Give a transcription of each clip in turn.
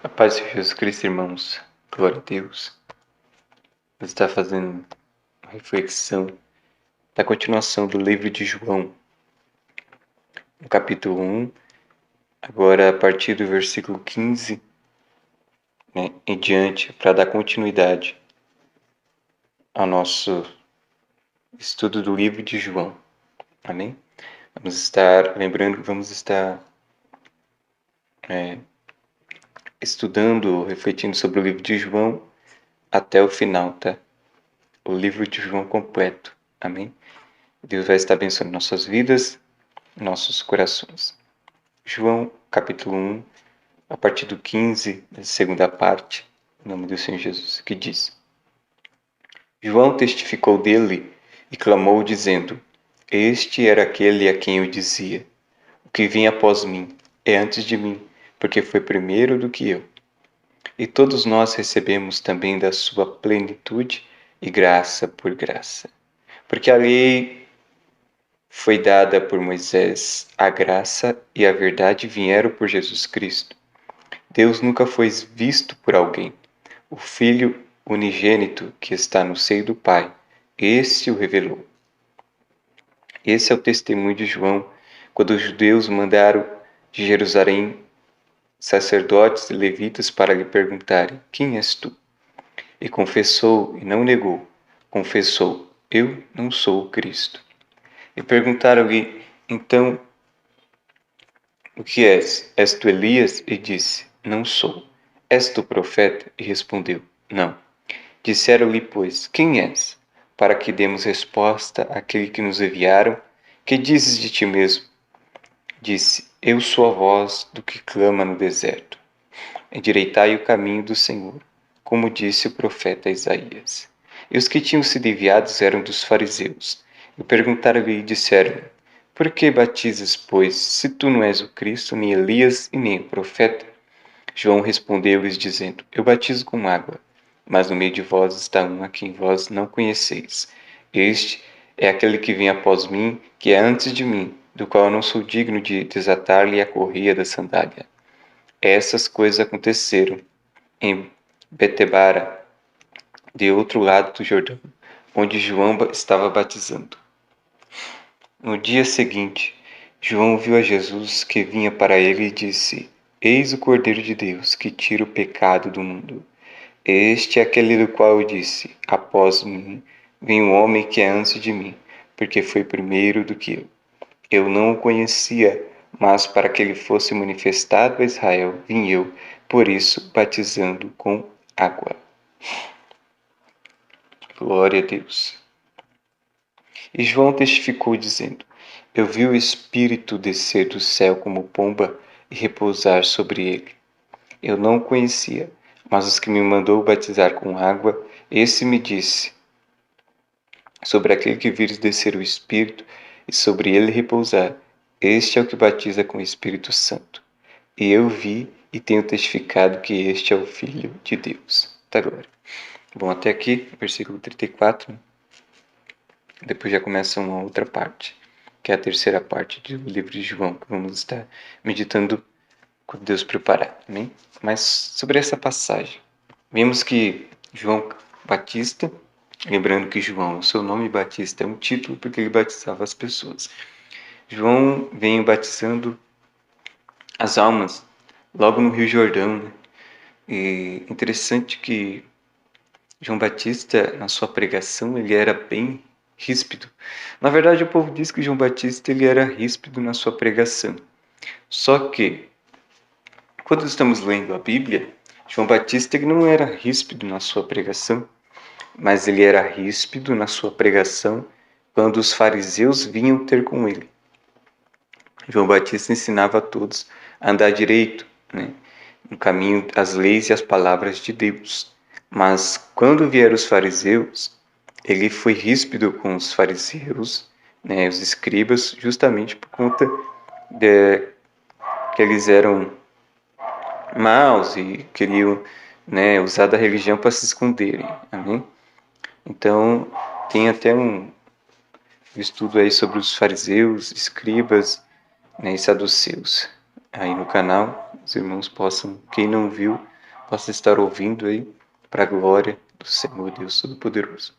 A paz de Jesus Cristo, irmãos. Glória a Deus. Vamos estar fazendo uma reflexão da continuação do livro de João, no capítulo 1, agora a partir do versículo 15, em diante, para dar continuidade ao nosso estudo do livro de João. Amém? Lembrando que vamos estar estudando, refletindo sobre o livro de João até o final, tá? O livro de João completo. Amém? Deus vai estar abençoando nossas vidas, nossos corações. João, capítulo 1, a partir do 15, da segunda parte, em nome do Senhor Jesus, que diz: João testificou dele e clamou, dizendo: Este era aquele a quem eu dizia: O que vinha após mim é antes de mim, porque foi primeiro do que eu. E todos nós recebemos também da sua plenitude e graça por graça. Porque a lei foi dada por Moisés, a graça e a verdade vieram por Jesus Cristo. Deus nunca foi visto por alguém. O Filho unigênito que está no seio do Pai, esse o revelou. Esse é o testemunho de João, quando os judeus mandaram de Jerusalém sacerdotes e levitas para lhe perguntarem: Quem és tu? E confessou e não negou. Confessou: Eu não sou o Cristo. E perguntaram-lhe: Então, o que és? És tu Elias? E disse: Não sou. És tu profeta? E respondeu: Não. Disseram-lhe, pois: Quem és? Para que demos resposta àquele que nos enviaram. Que dizes de ti mesmo? Disse: Eu sou a voz do que clama no deserto. Endireitai o caminho do Senhor, como disse o profeta Isaías. E os que tinham sido enviados eram dos fariseus. E perguntaram-lhe e disseram: Por que batizas, pois, se tu não és o Cristo, nem Elias e nem o profeta? João respondeu-lhes, dizendo: Eu batizo com água, mas no meio de vós está um a quem vós não conheceis. Este é aquele que vem após mim, que é antes de mim, do qual eu não sou digno de desatar-lhe a correia da sandália. Essas coisas aconteceram em Betebara, de outro lado do Jordão, onde João estava batizando. No dia seguinte, João viu a Jesus que vinha para ele e disse: Eis o Cordeiro de Deus que tira o pecado do mundo. Este é aquele do qual eu disse: Após mim vem um homem que é antes de mim, porque foi primeiro do que eu. Eu não o conhecia, mas para que ele fosse manifestado a Israel, vim eu, por isso, batizando com água. Glória a Deus. E João testificou, dizendo: Eu vi o Espírito descer do céu como pomba e repousar sobre ele. Eu não o conhecia, mas os que me mandou batizar com água, esse me disse: Sobre aquele que vires descer o Espírito e sobre ele repousar, este é o que batiza com o Espírito Santo. E eu vi e tenho testificado que este é o Filho de Deus. Tá, glória. Bom, até aqui, versículo 34. Depois já começa uma outra parte, que é a terceira parte do livro de João, que vamos estar meditando quando Deus preparar. Amém? Mas sobre essa passagem, vimos que João Batista, lembrando que João, o seu nome Batista é um título porque ele batizava as pessoas. João vem batizando as almas logo no Rio Jordão, né? E interessante que João Batista, na sua pregação, ele era bem ríspido. Na verdade, o povo diz que João Batista ele era ríspido na sua pregação. Só que, quando estamos lendo a Bíblia, João Batista ele não era ríspido na sua pregação, mas ele era ríspido na sua pregação quando os fariseus vinham ter com ele. João Batista ensinava a todos a andar direito, né, no caminho, as leis e as palavras de Deus. Mas quando vieram os fariseus, ele foi ríspido com os fariseus, né, os escribas, justamente por conta de que eles eram maus e queriam, né, usar da religião para se esconderem. Amém? Então, tem até um estudo aí sobre os fariseus, escribas, né, e saduceus. Aí no canal, os irmãos possam, quem não viu, possa estar ouvindo aí para a glória do Senhor Deus Todo-Poderoso.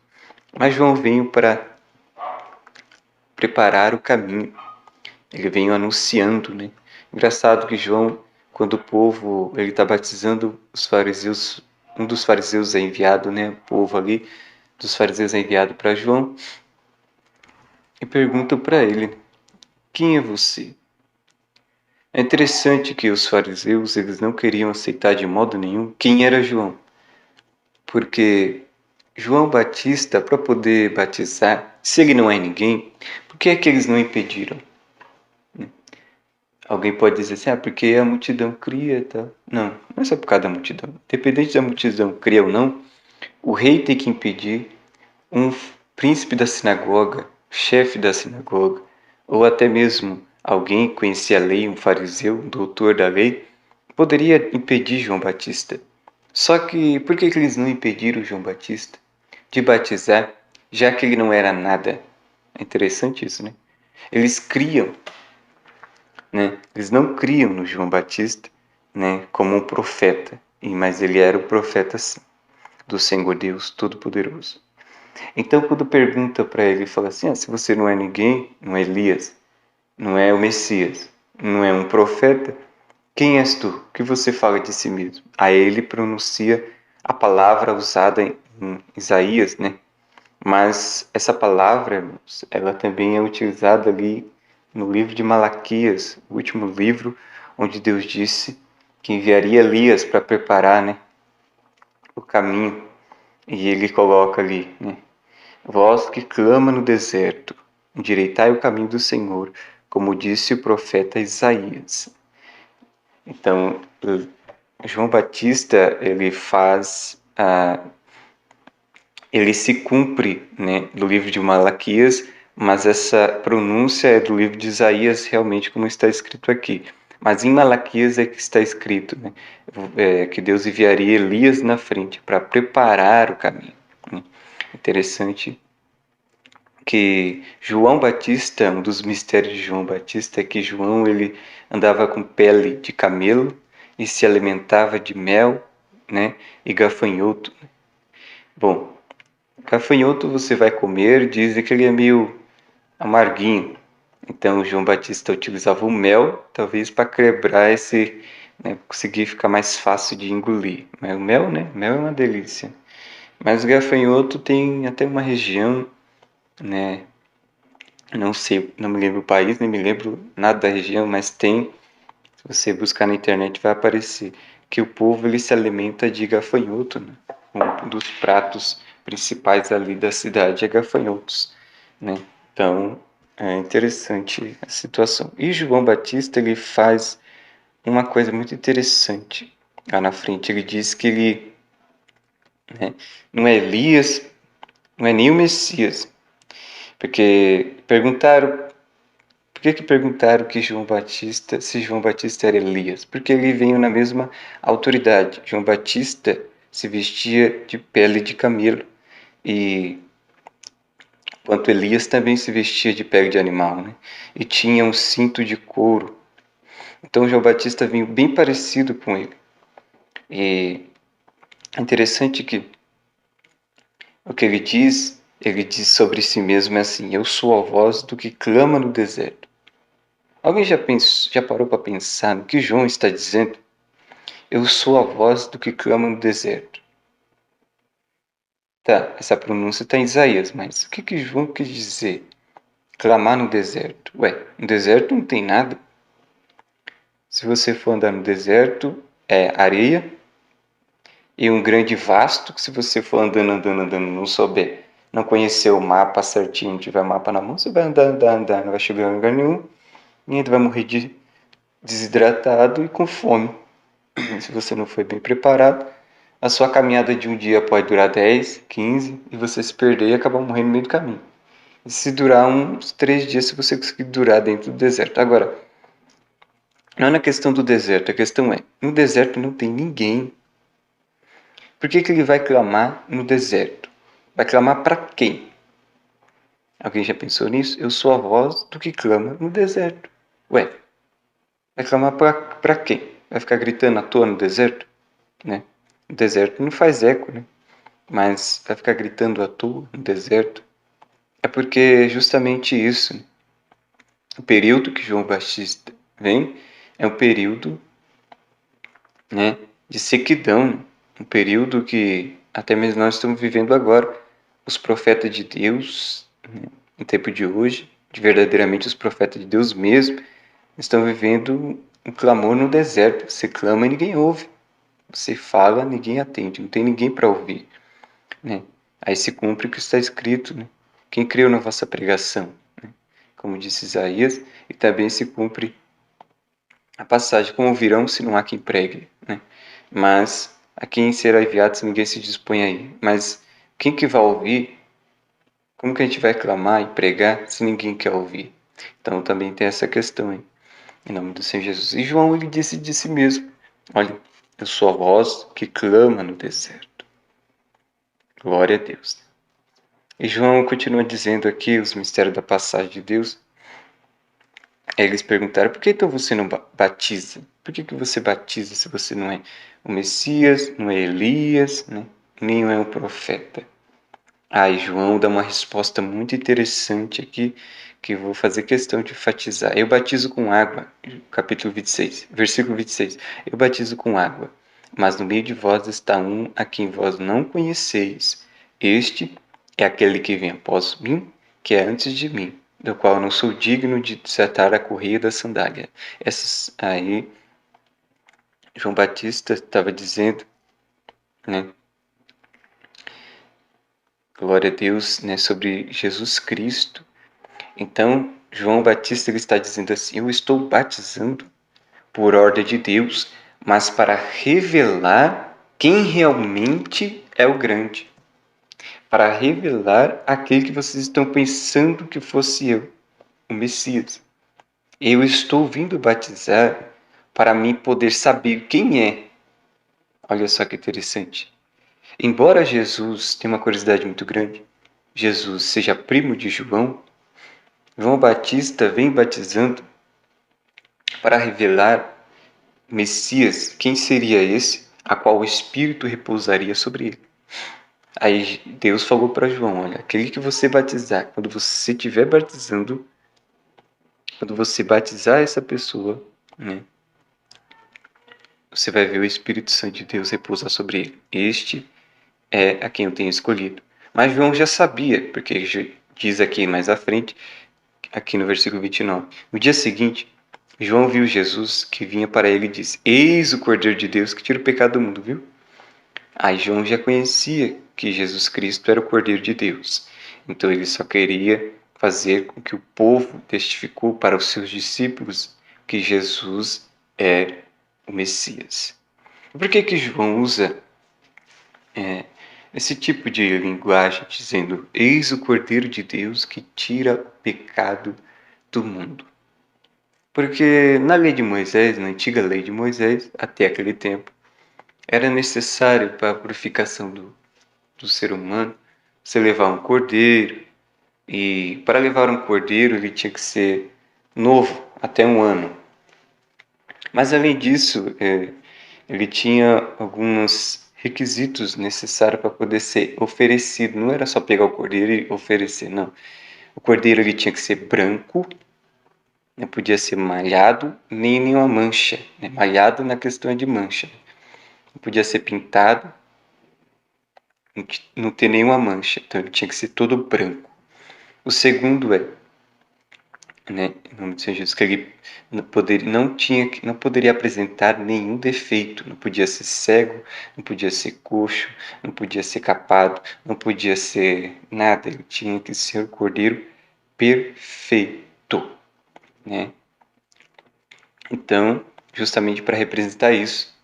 Mas João veio para preparar o caminho. Ele veio anunciando, né? Engraçado que João, quando o povo ele está batizando os fariseus, um dos fariseus é enviado, né? O povo ali dos fariseus é enviado para João e pergunta para ele: quem é você? É interessante que os fariseus eles não queriam aceitar de modo nenhum quem era João, porque João Batista, para poder batizar, se ele não é ninguém, por que é que eles não impediram? Alguém pode dizer assim, porque a multidão cria, tá? Não, não é só por causa da multidão. Independente da multidão cria ou não, o rei tem que impedir um príncipe da sinagoga, chefe da sinagoga, ou até mesmo alguém que conhecia a lei, um fariseu, um doutor da lei, poderia impedir João Batista. Só que por que eles não impediram João Batista de batizar, já que ele não era nada? É interessante isso, né? Eles criam, né? Eles não criam no João Batista, né, como um profeta, mas ele era o profeta sim, do Senhor Deus Todo-Poderoso. Então, quando pergunta para ele, fala assim: se você não é ninguém, não é Elias, não é o Messias, não é um profeta, quem és tu? O que você fala de si mesmo? Aí ele pronuncia a palavra usada em Isaías, né? Mas essa palavra, irmãos, ela também é utilizada ali no livro de Malaquias, o último livro, onde Deus disse que enviaria Elias para preparar, né, o caminho. E ele coloca ali, né, voz que clama no deserto, endireitai o caminho do Senhor, como disse o profeta Isaías. Então, João Batista, ele se cumpre, né, do livro de Malaquias, mas essa pronúncia é do livro de Isaías, realmente como está escrito aqui. Mas em Malaquias é que está escrito, né, que Deus enviaria Elias na frente para preparar o caminho, né. Interessante que João Batista, um dos mistérios de João Batista é que João ele andava com pele de camelo e se alimentava de mel, né, e gafanhoto. Bom, gafanhoto você vai comer, dizem que ele é meio amarguinho. Então João Batista utilizava o mel, talvez para quebrar esse, né, conseguir ficar mais fácil de engolir. Mas o mel, né? Mel é uma delícia. Mas o gafanhoto tem até uma região, né? Não sei, não me lembro o país, nem me lembro nada da região, mas tem. Se você buscar na internet vai aparecer que o povo ele se alimenta de gafanhoto, né? Um dos pratos principais ali da cidade é gafanhotos, né? Então é interessante a situação. E João Batista ele faz uma coisa muito interessante lá na frente. Ele diz que ele, né, não é Elias, não é nem o Messias, porque perguntaram por que perguntaram que João Batista, se João Batista era Elias? Porque ele veio na mesma autoridade. João Batista se vestia de pele de camelo e enquanto Elias também se vestia de pele de animal, né? E tinha um cinto de couro. Então João Batista veio bem parecido com ele. E é interessante que o que ele diz sobre si mesmo é assim: eu sou a voz do que clama no deserto. Alguém já parou para pensar no que João está dizendo? Eu sou a voz do que clama no deserto. Tá, essa pronúncia está em Isaías, mas o que João quis dizer? Clamar no deserto. Ué, no deserto não tem nada. Se você for andar no deserto, é areia e um grande vasto, que se você for andando, não souber, não conhecer o mapa certinho, não tiver mapa na mão, você vai andar, não vai chegar a lugar nenhum e ainda vai morrer de desidratado e com fome. Se você não foi bem preparado, a sua caminhada de um dia pode durar 10, 15 e você se perder e acabar morrendo no meio do caminho. E se durar uns 3 dias, se você conseguir durar dentro do deserto. Agora, não é na questão do deserto, a questão é, no deserto não tem ninguém. Por que ele vai clamar no deserto? Vai clamar para quem? Alguém já pensou nisso? Eu sou a voz do que clama no deserto. Ué, vai clamar para quem? Vai ficar gritando à toa no deserto? Né? no deserto não faz eco, né? Mas vai ficar gritando à toa no deserto. É porque é justamente isso, né? O período que João Batista vem é um período, né, de sequidão, né? Um período que até mesmo nós estamos vivendo agora. Os profetas de Deus, né, no tempo de hoje, de verdadeiramente os profetas de Deus mesmo, estão vivendo um clamor no deserto. Você clama e ninguém ouve. Você fala, ninguém atende. Não tem ninguém para ouvir, né? Aí se cumpre o que está escrito, né? Quem creu na vossa pregação, né? Como disse Isaías, e também se cumpre a passagem, como virão se não há quem pregue, né? Mas a quem será enviado se ninguém se dispõe aí. Mas quem que vai ouvir? Como que a gente vai clamar e pregar se ninguém quer ouvir? Então também tem essa questão aí. Em nome do Senhor Jesus. E João, ele disse de si mesmo: olha, eu sou a voz que clama no deserto. Glória a Deus. E João continua dizendo aqui os mistérios da passagem de Deus. Eles perguntaram: por que então você não batiza? Por que você batiza se você não é o Messias, não é Elias, né? Nem é um profeta? Aí João dá uma resposta muito interessante aqui, que eu vou fazer questão de enfatizar. Eu batizo com água, capítulo 26, versículo 26. Eu batizo com água, mas no meio de vós está um a quem vós não conheceis. Este é aquele que vem após mim, que é antes de mim, do qual eu não sou digno de desatar a correia da sandália. Essas aí, João Batista estava dizendo, né? Glória a Deus, né, sobre Jesus Cristo. Então, João Batista ele está dizendo assim: eu estou batizando por ordem de Deus, mas para revelar quem realmente é o grande, para revelar aquele que vocês estão pensando que fosse eu, o Messias. Eu estou vindo batizar para mim poder saber quem é. Olha só que interessante. Embora Jesus tenha uma curiosidade muito grande, Jesus seja primo de João, João Batista vem batizando para revelar Messias, quem seria esse, a qual o Espírito repousaria sobre ele. Aí Deus falou para João: olha, aquele que você batizar, quando você estiver batizando, quando você batizar essa pessoa, né, você vai ver o Espírito Santo de Deus repousar sobre ele. Este é a quem eu tenho escolhido. Mas João já sabia, porque ele diz aqui mais à frente, aqui no versículo 29. No dia seguinte, João viu Jesus que vinha para ele e disse: eis o Cordeiro de Deus que tira o pecado do mundo, viu? Aí João já conhecia que Jesus Cristo era o Cordeiro de Deus. Então ele só queria fazer com que o povo testificou para os seus discípulos que Jesus é o Messias. Por que João usa esse tipo de linguagem dizendo: eis o Cordeiro de Deus que tira o pecado do mundo? Porque na lei de Moisés, na antiga lei de Moisés, até aquele tempo, era necessário para a purificação do ser humano você levar um cordeiro, e para levar um cordeiro ele tinha que ser novo, até um ano. Mas além disso, ele tinha alguns requisitos necessários para poder ser oferecido. Não era só pegar o cordeiro e oferecer, não. O cordeiro ele tinha que ser branco, não podia ser malhado, nem nenhuma mancha. Né? Malhado na questão de mancha. Não podia ser pintado, não ter nenhuma mancha. Então ele tinha que ser todo branco. O segundo né, em nome do Senhor Jesus, que ele não poderia apresentar nenhum defeito. Não podia ser cego, não podia ser coxo, não podia ser capado, não podia ser nada. Ele tinha que ser o cordeiro perfeito, né? Então, justamente para representar isso,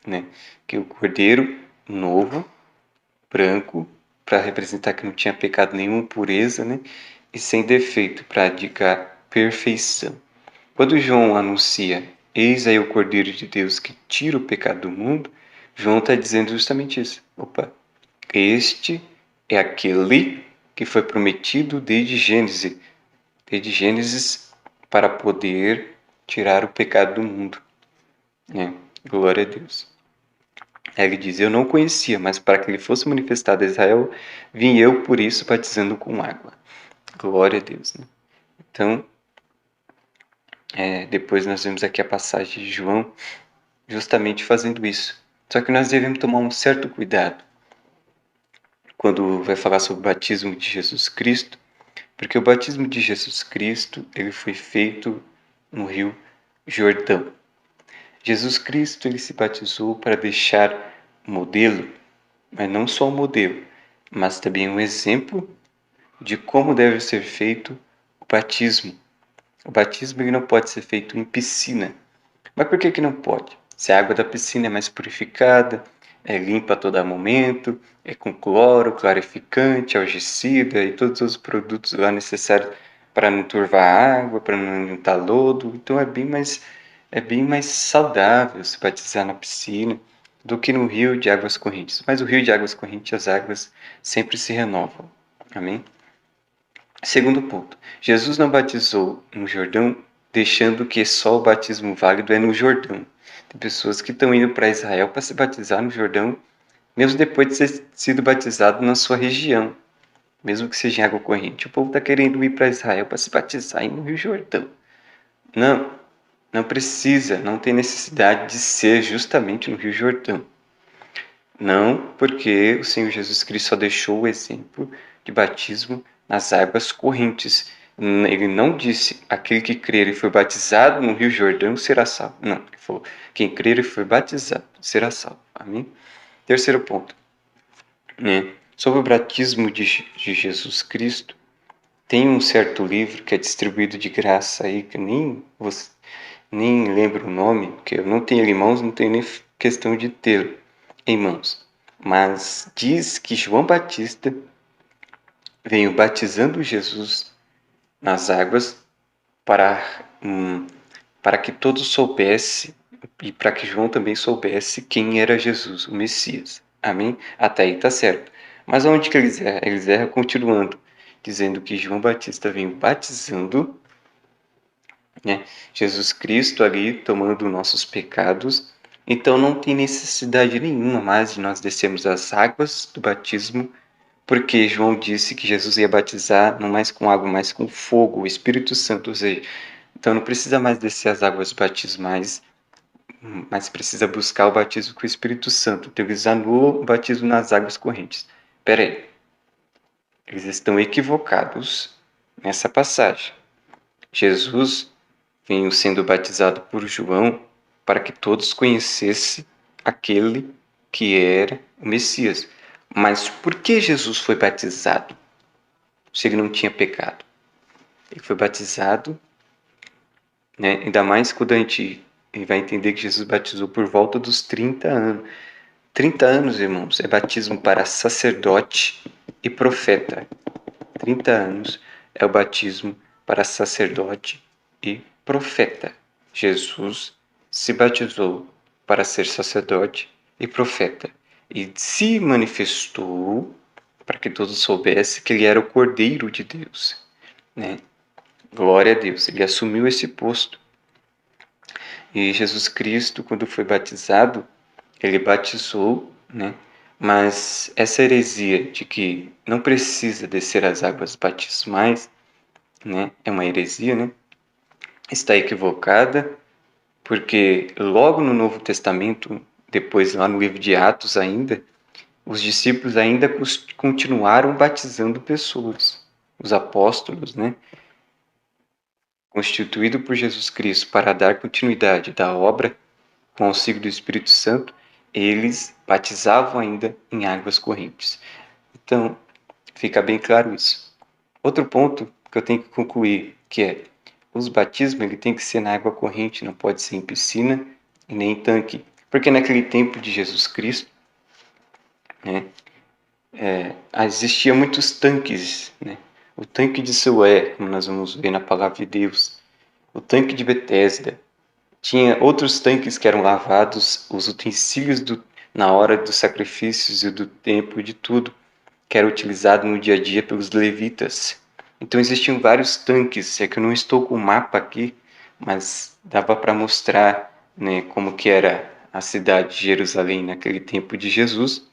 né? Que o cordeiro novo, branco, para representar que não tinha pecado nenhum, pureza, né? E sem defeito, para indicar perfeição. Quando João anuncia: eis aí o Cordeiro de Deus que tira o pecado do mundo, João está dizendo justamente isso. Opa, este é aquele que foi prometido desde Gênesis, para poder tirar o pecado do mundo. Glória a Deus. Aí ele diz: Eu não conhecia, mas para que ele fosse manifestado a Israel, vim eu por isso batizando com água. Glória a Deus, né? Então, depois nós vemos aqui a passagem de João justamente fazendo isso. Só que nós devemos tomar um certo cuidado quando vai falar sobre o batismo de Jesus Cristo, porque o batismo de Jesus Cristo ele foi feito no Rio Jordão. Jesus Cristo ele se batizou para deixar modelo, mas não só um modelo, mas também um exemplo de como deve ser feito o batismo. O batismo ele não pode ser feito em piscina. Mas por que não pode? Se a água da piscina é mais purificada, é limpa a todo momento, é com cloro, clarificante, algicida e todos os produtos lá necessários para não turvar a água, para não juntar lodo. Então é bem mais saudável se batizar na piscina do que no rio de águas correntes. Mas o rio de águas correntes, as águas sempre se renovam. Amém? Segundo ponto, Jesus não batizou no Jordão, deixando que só o batismo válido é no Jordão. Tem pessoas que estão indo para Israel para se batizar no Jordão, mesmo depois de ter sido batizado na sua região, mesmo que seja em água corrente. O povo está querendo ir para Israel para se batizar no Rio Jordão. Não, não precisa, não tem necessidade de ser justamente no Rio Jordão. Não, porque o Senhor Jesus Cristo só deixou o exemplo de batismo nas águas correntes. Ele não disse, aquele que crer e foi batizado no Rio Jordão será salvo. Não, ele falou, quem crer e foi batizado será salvo. Amém? Terceiro ponto, né? Sobre o batismo de Jesus Cristo, tem um certo livro que é distribuído de graça aí, que nem lembro o nome, porque eu não tenho ele em mãos, não tenho nem questão de tê-lo em mãos. Mas diz que João Batista veio batizando Jesus nas águas para, para que todos soubessem e para que João também soubesse quem era Jesus, o Messias. Amém? Até aí está certo. Mas onde que eles erram? Eles erram continuando, dizendo que João Batista veio batizando, né, Jesus Cristo ali tomando nossos pecados. Então não tem necessidade nenhuma mais de nós descermos as águas do batismo, porque João disse que Jesus ia batizar não mais com água, mas com fogo, o Espírito Santo. Ou seja, então não precisa mais descer as águas batismais, mas precisa buscar o batismo com o Espírito Santo. Então eles anulam o batismo nas águas correntes. Pera aí, eles estão equivocados nessa passagem. Jesus veio sendo batizado por João para que todos conhecessem aquele que era o Messias. Mas por que Jesus foi batizado se ele não tinha pecado? Ele foi batizado, né? Ainda mais quando a gente vai entender que Jesus batizou por volta dos 30 anos. 30 anos, irmãos, é batismo para sacerdote e profeta. 30 anos é o batismo para sacerdote e profeta. Jesus se batizou para ser sacerdote e profeta e se manifestou para que todos soubessem que ele era o Cordeiro de Deus, né? Glória a Deus, ele assumiu esse posto. E Jesus Cristo, quando foi batizado, ele batizou, né? Mas essa heresia de que não precisa descer as águas batismais, né? É uma heresia, né? Está equivocada, porque logo no Novo Testamento, depois lá no livro de Atos ainda, os discípulos ainda continuaram batizando pessoas. Os apóstolos, né? Constituído por Jesus Cristo para dar continuidade da obra com auxílio do Espírito Santo, eles batizavam ainda em águas correntes. Então, fica bem claro isso. Outro ponto que eu tenho que concluir, que é, os batismos ele tem que ser na água corrente, não pode ser em piscina e nem em tanque. Porque naquele tempo de Jesus Cristo, né, existia muitos tanques, né? O tanque de Siloé, como nós vamos ver na palavra de Deus, o tanque de Betesda, tinha outros tanques que eram lavados, os utensílios na hora dos sacrifícios e do tempo de tudo, que era utilizado no dia a dia pelos levitas. Então existiam vários tanques, é que eu não estou com o mapa aqui, mas dava para mostrar, né, como que era a cidade de Jerusalém naquele tempo de Jesus,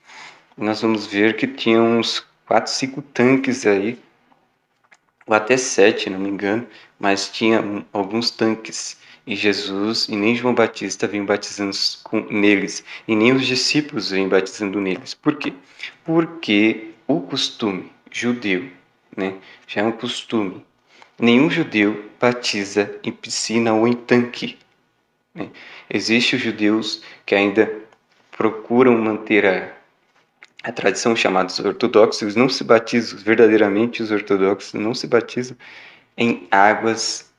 nós vamos ver que tinha uns 4, 5 tanques aí, ou até 7, não me engano, mas tinha alguns tanques. E Jesus e nem João Batista vinham batizando neles, e nem os discípulos vinham batizando neles. Por quê? Porque o costume judeu, né, já é um costume. Nenhum judeu batiza em piscina ou em tanque, né? Existem os judeus que ainda procuram manter a tradição, chamados ortodoxos. Eles não se batizam, verdadeiramente os ortodoxos não se batizam em águas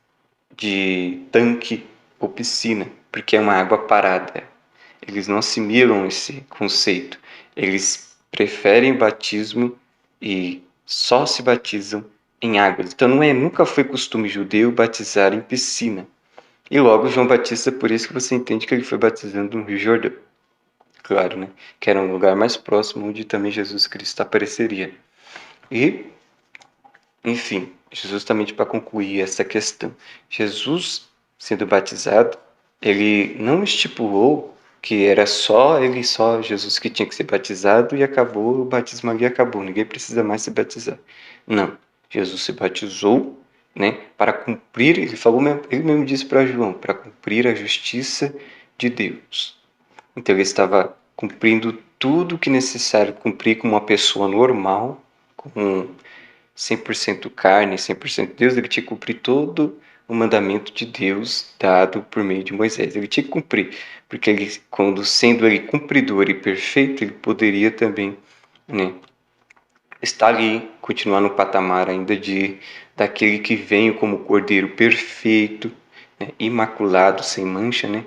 de tanque ou piscina, porque é uma água parada. Eles não assimilam esse conceito. Eles preferem batismo e só se batizam em águas. Então nunca foi costume judeu batizar em piscina. E logo João Batista, por isso que você entende que ele foi batizando no Rio Jordão. Claro, né? Que era um lugar mais próximo onde também Jesus Cristo apareceria. E, enfim, justamente para concluir essa questão, Jesus sendo batizado, ele não estipulou que era só Jesus que tinha que ser batizado e acabou, o batismo ali acabou, ninguém precisa mais se batizar. Não, Jesus se batizou, né, para cumprir, ele mesmo disse para João, para cumprir a justiça de Deus. Então ele estava cumprindo tudo o que é necessário cumprir como uma pessoa normal, com 100% carne, 100% Deus. Ele tinha que cumprir todo o mandamento de Deus dado por meio de Moisés. Ele tinha que cumprir, porque ele, quando sendo ele cumpridor e perfeito, ele poderia também, né, estar ali, continuar no patamar ainda daquele que veio como cordeiro perfeito, né, imaculado, sem mancha, né,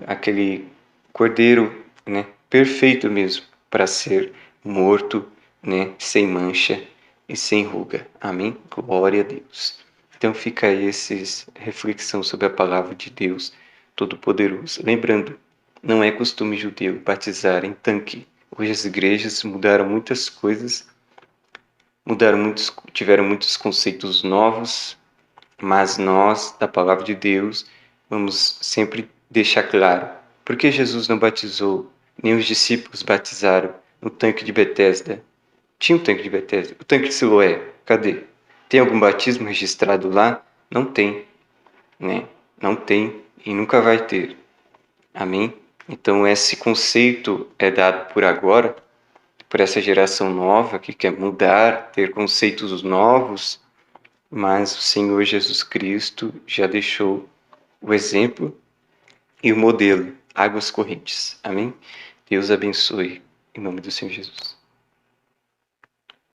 aquele cordeiro, né, perfeito mesmo para ser morto, né, sem mancha e sem ruga. Amém? Glória a Deus. Então fica aí essa reflexão sobre a palavra de Deus Todo-Poderoso. Lembrando, não é costume judeu batizar em tanque. Hoje as igrejas mudaram muitas coisas, tiveram muitos conceitos novos, mas nós, da palavra de Deus, vamos sempre deixar claro. Por que Jesus não batizou, nem os discípulos batizaram no tanque de Betesda? Tinha um tanque de Betesda. O tanque de Siloé, cadê? Tem algum batismo registrado lá? Não tem, né? Não tem e nunca vai ter. Amém? Então esse conceito é dado por agora, por essa geração nova que quer mudar, ter conceitos novos, mas o Senhor Jesus Cristo já deixou o exemplo e o modelo, águas correntes. Amém? Deus abençoe, em nome do Senhor Jesus.